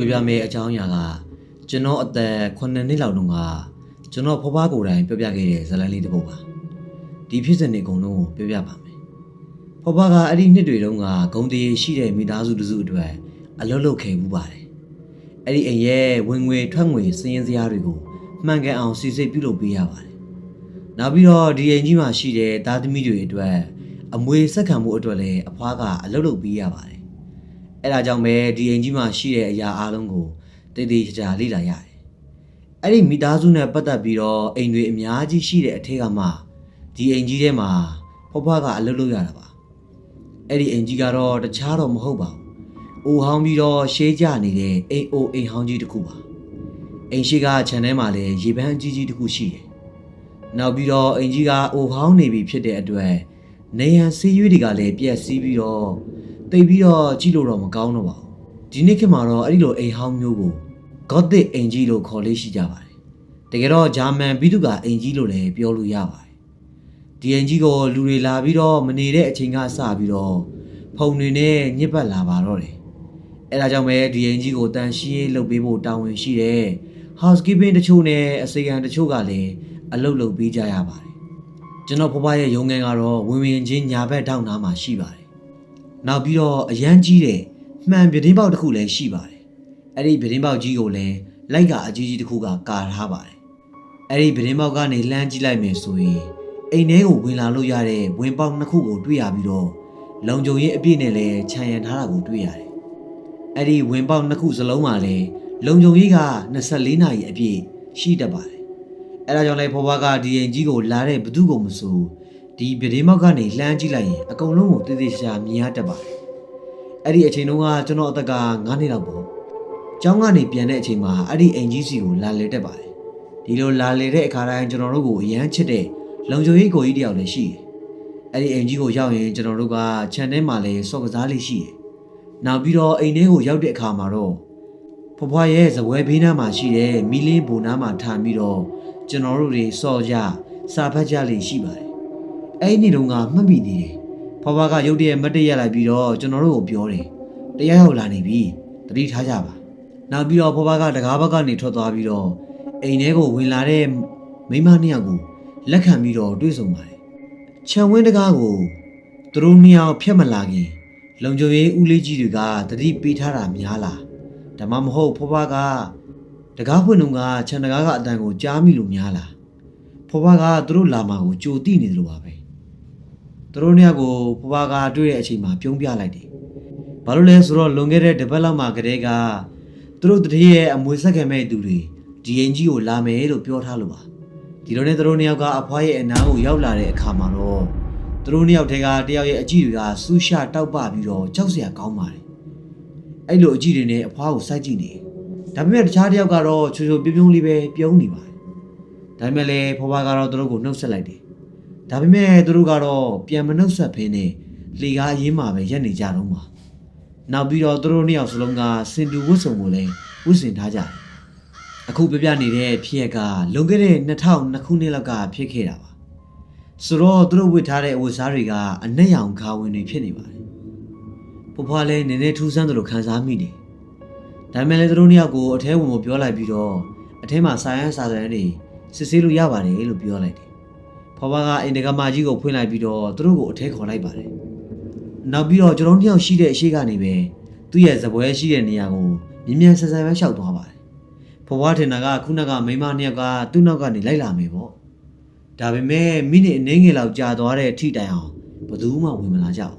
ပြောပြမယ့်အကြောင်းအရာကကျွန်တော်အသက်9နှစ်လောက်တုန်းကကျွန်တော်ဖွားဖွားကိုယ်တိုင်ပြောပြခဲ့တဲ့ဇာတ်လမ်းလေးတစ်ပုဒ်ပါဒီဖြစ်စဉ်တွေအကုန်လုံးကိုပြောပြပါမယ်ဖွားဖွားကအဲ့ဒီနှစ်တွေတုန်းကဂုံတရေရှိတဲ့မိသားစုတစုအတွက်အလုပ်လုပ်ခဲ့မှုပါတယ်အဲ့ဒီအိမ်ရဲ့ဝင်ငွေထွက်ငွေစည်ရင်းစရာတွေကိုမှန်ကန်အောင်စီစစ်ပြုလုပ်ပေးရပါတယ်နောက်ပြီးတော့ဒီအိမ်ကြီးမှာရှိတဲ့သားသမီးတွေအတွက်အမွေဆက်ခံမှုအတွက်လည်းအဖွားကအလုပ်လုပ်ပေးရပါတယ်အဲ့ဒါကြောင့်ပဲဒီအိမ်ကြီးမှာရှိတဲ့အရာအလုံးကိုတည်တည်ချာချာလေ့လာရတယ်။အဲ့ဒီမိသားစုနဲ့ပတ်သက်ပြီးတော့အိမ်တွေအများကြီးရှိတဲ့အထက်ကမှဒီအိမ်ကြီးထဲမှာဖွားဖွားကအလုပ်လုပ်ရတာပါ။အဲ့ဒီအိမ်ကြီးကတော့တခြားတော့မဟုတ်ပါဘူး။အိုဟောင်းပြီးတော့ရှေးကြနေတဲ့အိမ်အိမ်ဟောင်းကြီးတစ်ခုပါ။အိမ်ရှိကခြံထဲမှာလည်းရေပန်းအကြီးကြီးတစ်ခုရှိတယ်။နောက်ပြီးတော့အိမ်ကြီးကအိုဟောင်းနေပြီဖြစ်တဲ့အတွက်နေရန်ဆေးရွေးတွေကလည်းပြက်စီးပြီးတော့တိတ်ပြီးတော့ကြည့်လို့တော့မကောင်းတော့ပါဘူးဒီနေ့ခေတ်မှာတော့အဲ့ဒီလိုအိမ်ဟောင်းမျိုးကို Gothic အိမ်ကြီးလို့ခေါ်လေးရှိကြပါတယ်တကယ်တော့ဂျာမန်ပြည်သူကအိမ်ကြီးလို့လည်းပြောလို့ရပါတယ်ဒီအိမ်ကြီးကိုလူတွေလာပြီးတော့မနေတဲ့အချိန်ကစပြီးတော့ဖုန်တွေနဲ့ညစ်ပတ်လာပါတော့တယ်အဲ့ဒါကြောင့်ပဲဒီအိမ်ကြီးကိုတန်ရှင်းရေးလုပ်ပေးဖို့တာဝန်ရှိတယ် housekeeping တချို့နဲ့အစေခံတချို့ကလည်းအလုပ်လုပ်ပေးကြရပါတယ်ကျွန်တော်ဖွားဖွားရဲ့ရုံငန်းကတော့ဝင်ဝင်ချင်းညာဘက်ထောက်နားမှာရှိပါတယ်နောက်ပြီးတော့အရန်ကြီးတဲ့မှန်ပြတင်းပေါက်တစ်ခုလည်းရှိပါတယ်အဲ့ဒီပြတင်းပေါက်ကြီးကိုလည်းလိုက်ကအကြီးကြီးတစ်ခုကကာထားပါတယ်အဲ့ဒီပြတင်းပေါက်ကနေလှမ်းကြည့်လိုက်မယ်ဆိုရင်အိမ်ထဲကိုဝင်လာလို့ရတဲ့ဝင်ပေါက်နှစ်ခုကိုတွေ့ရပြီးတော့လုံခြုံရေးအပြည့်နဲ့လည်းခြံရံထားတာကိုတွေ့ရတယ်အဲ့ဒီဝင်ပေါက်နှစ်ခုစလုံးမှာလည်းလုံခြုံရေးက24နာရီအပြည့်ရှိတတ်ပါတယ်အဲ့ဒါကြောင့်လည်းဖွားဖွားကဒီအိမ်ကြီးကိုလာတဲ့ဘသူကိုမဆိုဒီပြတင်းပေါက်ကနေလှမ်းကြည့်လိုက်ရင်အကုန်လုံးကိုတည်တည်ရှာမြင်ရတတ်ပါတယ်အဲ့ဒီအချိန်တုန်းကကျွန်တော်အသက်က9နှစ်လောက်ပေါ့ကျောင်းကနေပြန်တဲ့အချိန်မှာအဲ့ဒီအိမ်ကြီးစီကိုလာလေတက်ပါတယ်ဒီလိုလာလေတဲ့အခါတိုင်းကျွန်တော်တို့ကိုအရန်ချစ်တဲ့လုံခြုံရေးကိုကြီးတယောက်လည်းရှိတယ်အဲ့ဒီအိမ်ကြီးကိုရောက်ရင်ကျွန်တော်တို့ကခြံထဲမှာလည်းစော့ကစားလေးရှိတယ်နောက်ပြီးတော့အိမ်ထဲကိုရောက်တဲ့အခါမှာတော့ဖွားဖွားရဲ့ဇပွဲဘေးနားမှာရှိတဲ့မီလင်းဘုံနားမှာထားပြီးတော့ကျွန်တော်တို့တွေစော့ကြစာဖတ်ကြလေးရှိပါတယ်အဲ့ဒီနေ့တုန်းကမှတ်မိနေတယ်ဖွားဖွားကရုတ်တရက်မတ်တရက်လိုက်ပြီးတော့ကျွန်တော်တို့ကိုပြောတယ်တရားရောက်လာနေပြီတတိထားကြပါနောက်ပြီးတော့ဖွားဖွားကတကားဘက်ကနေထွက်သွားပြီးတော့အိမ်ထဲကိုဝင်လာတဲ့မိန်းမနှစ်ယောက်ကိုလက်ခံပြီးတော့တွေ့ဆုံပါတယ်ခြံဝင်းတကားကိုသူတို့နှစ်ယောက်ဖြတ်မလာခင်လုံခြုံရေးဦးလေးကြီးတွေကတတိပေးထားတာများလားဒါမှမဟုတ်ဖွားဖွားကတကားဖွင့်တုန်းကခြံတကားကအတန်ကိုကြားမိလို့များလားဖွားဖွားကသူတို့လာမှာကိုကြိုတိနေတယ်လို့ပါပဲသူတို့နှစ်ယောက်ကိုဖွားဖွားကတွေ့တဲ့အချိန်မှာပြုံးပြလိုက်တယ်ဘာလို့လဲဆိုတော့လွန်ခဲ့တဲ့တစ်ပတ်လောက်မှကတည်းကသူတို့တတိရဲ့အမွေဆက်ခံမဲ့သူတွေဒီအိမ်ကြီးကိုလာမယ်လို့ပြောထားလို့ပါဒီလိုနဲ့သူတို့နှစ်ယောက်ကအဖွားရဲ့အနားကိုရောက်လာတဲ့အခါမှာတော့သူတို့နှစ်ယောက်ထဲကတယောက်ရဲ့အကြည့်တွေကဆူရှာတောက်ပပြီးတော့ကြောက်စရာကောင်းပါတယ်အဲ့လိုအကြည့်တွေနဲ့အဖွားကိုစိုက်ကြည့်နေဒါပေမဲ့တခြားတယောက်ကတော့ချိုချိုပြုံးပြုံးလေးပဲပြုံးနေပါတယ်ဒါပေမဲ့လည်းဖွားဖွားကတော့သူတို့ကိုနှုတ်ဆက်လိုက်တယ်ဒါပေမဲ့သူတို့ကတော့ပြန်မနှုတ်ဆက်ဖင်းနဲ့လေကားအရင်မှပဲရက်နေကြတော့မှာနောက်ပြီးတော့သူတို့နှစ်ယောက်စလုံးကစင်တူဝတ်စုံကိုလည်းဝတ်ဆင်ထားကြတယ်အခုပြပြနေတဲ့ဖြစ်ရကလွန်ခဲ့တဲ့2002ခုနှစ်လောက်ကဖြစ်ခဲ့တာပါဆိုတော့သူတို့ဝတ်ထားတဲ့အဝတ်စားတွေကအနက်ရောင်ခါဝင်တွေဖြစ်နေပါတယ်ဖွားဖွားလည်းနည်းနည်းထူးဆန်းသလိုခံစားမိတယ်ဒါပေမဲ့လည်းသူတို့နှစ်ယောက်ကိုအထဲဝင်ဖို့ပြောလိုက်ပြီးတော့အထဲမှာစာရန်စာစံတွေစစ်ဆေးလို့ရပါတယ်လို့ပြောလိုက်တယ်ဖွားဖွားကအိမ်တကမာကြီးကိုဖွင့်လိုက်ပြီးတော့သူတို့ကိုအထဲခေါ်လိုက်ပါတယ်နောက်ပြီးတော့ကျွန်တော်တို့နှစ်ယောက်ရှိတဲ့အရှိကနေပဲသူ့ရဲ့ဇပွဲရှိတဲ့နေရာကိုမြင်မြန်ဆန်ဆန်ပဲရှောက်သွားပါတယ်ဖွားဖွားထင်တာကခုနကမိန်းမနှစ်ယောက်ကသူ့နောက်ကနေလိုက်လာမယ်ပေါ့ဒါပေမဲ့မိနစ်အနည်းငယ်လောက်ကြာသွားတဲ့အထိတိုင်အောင်ဘယ်သူမှဝင်မလာကြဘူး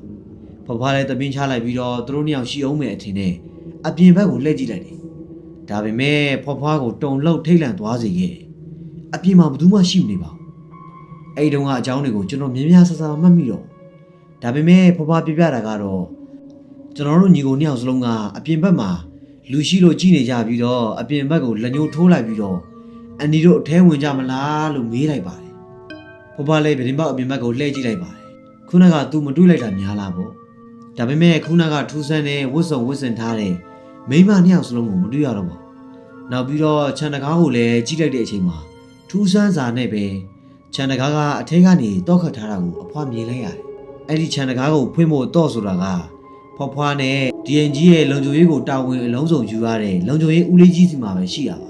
ဖွားဖွားလည်းတပင်းချလိုက်ပြီးတော့သူတို့နှစ်ယောက်ရှိအောင်မယ်အထင်နဲ့အပြင်ဘက်ကိုလှည့်ကြည့်လိုက်တယ်ဒါပေမဲ့ဖွားဖွားကိုတုံလှုပ်ထိတ်လန့်သွားစေခဲ့အပြင်မှာဘယ်သူမှရှိမနေပါဘူးအဲ့တုန်းကအကြောင်းတွေကိုကျွန်တော်မြင်များဆဆမှတ်မိတော့ဒါပေမဲ့ဖွားဖွားပြပြတာကတော့ကျွန်တော်တို့ညီကိုနှစ်ယောက်စလုံးကအပြင်ဘက်မှာလူရှိလို့ကြည်နေကြပြီးတော့အပြင်ဘက်ကိုလက်ညှိုးထိုးလိုက်ပြီးတော့အန်ဒီတို့အထဲဝင်ကြမလားလို့မေးလိုက်ပါတယ်ဖွားဖွားလည်းပြင်းပေါက်အပြင်ဘက်ကိုလှည့်ကြည့်လိုက်ပါတယ်ခုနကသူမတွေးလိုက်တာများလားပေါ့ဒါပေမဲ့ခုနကထူးဆန်းတဲ့ဝတ်စုံဝတ်ဆင်ထားတဲ့မိန်းမနှစ်ယောက်စလုံးကိုမတွေ့ရတော့ပါဘူးနောက်ပြီးတော့ခြံတကားကိုလည်းကြည့်လိုက်တဲ့အချိန်မှာထူးဆန်းစာနဲ့ပဲခြံတကားကအထဲကနေတောက်ခတ်ထားတာကိုအဖွားမြင်လိုက်ရတယ်အဲ့ဒီခြံတကားကိုဖွင့်ဖို့တော့ဆိုတာကဖွားဖွားနဲ့ဒ ဒီရင်ကြီးရဲ့လုံခြုံရေးကိုတာဝန်အလုံးစုံယူရတဲ့လုံခြုံရေးဦးလေးကြီးစီမှာပဲရှိရပါ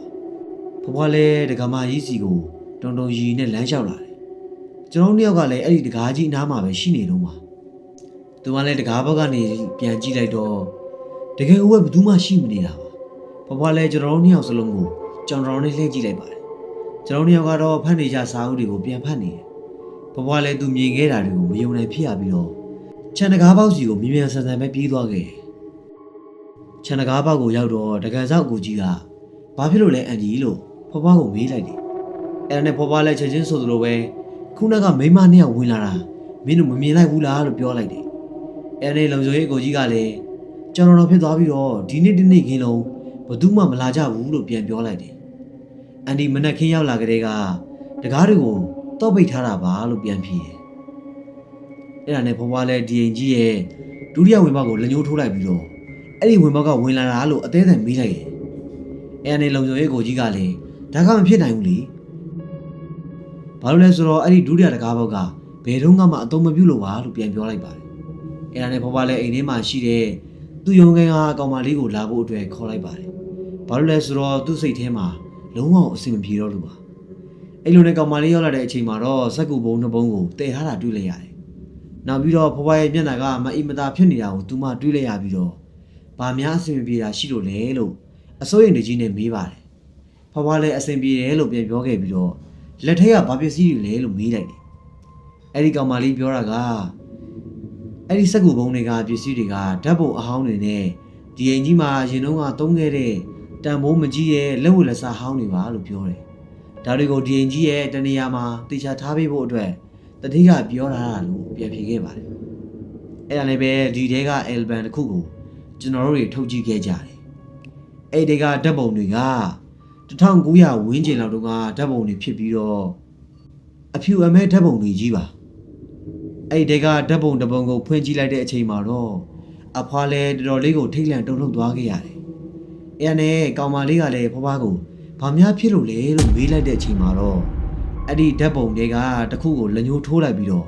ဖွားဖွားလည်းဒကာမကြီးစီကိုတုံတုံရီနဲ့လမ်းလျှောက်လာတယ်ကျွန်တော်တို့ယောက်ကလည်းအဲ့ဒီဒကာကြီးအနားမှာပဲရှိနေတော့မှာသူကလည်းဒကာဘက်ကနေပြန်ကြည့်လိုက်တော့တကယ်ဦးကဘယ်သူမှရှိမနေတာပါဖွားဖွားလည်းကျွန်တော်တို့ယောက်စလုံးကိုကြောင်တောင်နဲ့လှည့်ကြည့်လိုက်ပါတယ်ကျွန်တော်တို့ယောက်ကတော့ဖတ်နေကြစာအုပ်တွေကိုပြန်ဖတ်နေတယ်ဖွားဖွားလည်းသူမြင်ခဲ့တာတွေကိုမယုံနိုင်ဖြစ်ရပြီးတော့ခြံတကားပေါက်စီကိုမြင်မြန်ဆန်ဆန်ပဲပြေးသွားခဲ့ခြံတကားပေါက်ကိုရောက်တော့တကန်ဆောက်ကိုကြီးကဘာဖြစ်လို့လဲအန်ဒီလို့ဖွားဖွားကိုမေးလိုက်တယ်အဲ့ဒါနဲ့ဖွားဖွားလည်းချက်ချင်းဆိုသလိုပဲခုနကမိမနှစ်ယောက်ဝင်လာတာမင်းတို့မမြင်လိုက်ဘူးလားလို့ပြောလိုက်တယ်အဲ့ဒီလုံခြုံရေးကိုကြီးကလည်းကျွန်တော်ဖြစ်သွားပြီးတော့ဒီနေ့တနေ့ခင်းလုံးဘယ်သူမှမလာကြဘူးလို့ပြန်ပြောလိုက်တယ်အန်ဒီမနက်ခင်းရောက်လာကြတဲ့ကတကားတွေကိုတော့ပိတ်ထားတာပါလို့ပြန်ဖြေတယ်အဲ့ဒါနဲ့ဖွားဖွားလည်းဒီရင်ကြီးရဲ့ဒုတိယဝင်ပေါက်ကိုလက်ညှိုးထိုးလိုက်ပြီးတော့အဲ့ဒီဝင်ပေါက်ကဝင်လာတာလို့အသေးသေးမေးလိုက်တယ်အဲ့ဒါနဲ့လုံခြုံရေးကိုကြီးကလည်းဒါကမဖြစ်နိုင်ဘူးလေဘာလို့လဲဆိုတော့အဲ့ဒီဒုတိယတကားဘောက်ကဘယ်တော့မှအသုံးမပြုလို့ပါလို့ပြန်ပြောလိုက်ပါတယ်အဲ့ဒါနဲ့ဖွားဖွားလည်းအိမ်ထဲမှာရှိတဲ့သူ့ရုံငယ်ကအကောင်မလေးကိုလာဖို့အတွက်ခေါ်လိုက်ပါတယ်ဘာလို့လဲဆိုတော့သူ့စိတ်ထဲမှာလုံးဝအဆင်မပြေတော့လို့ပါအဲ့လိုနဲ့ကောင်မလေးရောက်လာတဲ့အချိန်မှာတော့စက်ကူပုံနှစ်ပုံကိုတည်ထားတာတွေ့လိုက်ရတယ်နောက်ပြီးတော့ဖွားဖွားရဲ့မျက်နှာကမအိမ်မသာဖြစ်နေတာကိုသူမှတွေ့လိုက်ရပြီးတော့ဘာများအဆင်မပြေတာရှိလို့လဲလို့အစိုးရနေကြီးနဲ့မေးပါတယ်ဖွားဖွားလည်းအဆင်ပြေတယ်လို့ပြန်ပြောခဲ့ပြီးတော့လက်ထက်ကဘာပစ္စည်းတွေလဲလို့မေးလိုက်တယ်အဲ့ဒီကောင်မလေးပြောတာကအဲ့ဒီစက်ကူပုံတွေကပစ္စည်းတွေကဓာတ်ပုံအဟောင်းတွေနဲ့ဒီအိမ်ကြီးမှာရင်တုံးကသုံးခဲ့တဲ့တန်ဖိုးမကြီးရဲ့လက်ဝတ်လက်စားဟောင်းတွေပါလို့ပြောတယ်ဒါတွေကိုဒီအိမ်ကြီးရဲ့တနေရာမှာတေချာထားပေးဖို့အတွက်တတိကပြောတာလို့ပြန်ဖြေခဲ့ပါတယ်အဲ့ဒါလည်းပဲဒီတဲက album တစ်ခုကိုကျွန်တော်တို့တွေထုတ်ကြည့်ခဲ့ကြတယ်အဲ့ဒီကဓာတ်ပုံတွေက1900ဝန်းကျင်လောက်တုန်းကဓာတ်ပုံတွေဖြစ်ပြီးတော့အဖြူအမဲဓာတ်ပုံတွေကြီးပါအဲ့ဒီကဓာတ်ပုံတစ်ပုံကိုဖွင့်ကြည့်လိုက်တဲ့အချိန်မှာတော့အဖွားလဲတော်တော်လေးကိုထိတ်လန့်တုန်လှုပ်သွားခဲ့ရတယ်အဲ့ဒါနဲ့ကောင်မလေးကလည်းဖွားဖွားကိုဘာများဖြစ်လို့လဲလို့မေးလိုက်တဲ့အချိန်မှာတော့အဲ့ဒီဓာတ်ပုံတွေကတစ်ခုကိုလက်ညှိုးထိုးလိုက်ပြီးတော့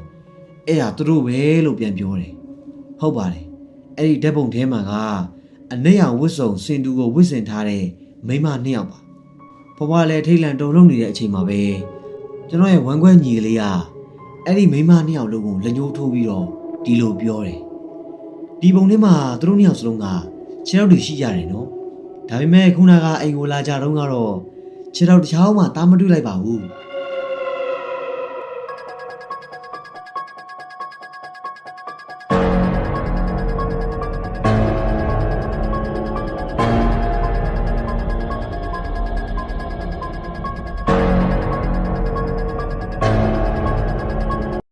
အဲ့ဒါသူတို့ပဲလို့ပြန်ပြောတယ်ဟုတ်ပါတယ်အဲ့ဒီဓာတ်ပုံထဲမှာကအနက်ရောင်ဝတ်စုံစင်တူကိုဝတ်ဆင်ထားတဲ့မိန်းမနှစ်ယောက်ပါဖွားဖွားလည်းထိတ်လန့်တုန်လှုပ်နေတဲ့အချိန်မှာပဲကျွန်တော်ရဲ့ဝမ်းခွဲညီကလေးကအဲ့ဒီမိန်းမနှစ်ယောက်လုံးကိုလက်ညှိုးထိုးပြီးတော့ဒီလိုပြောတယ်ဒီပုံထဲမှာသူတို့နှစ်ယောက်စလုံးကခြေထောက်တွေရှိကြတယ်နော်ဒါပေမဲ့ခုနကအိမ်ကိုလာကြတော့ကတော့ခြေထောက်တစ်ချောင်းမှတားမတွေ့လိုက်ပါဘူး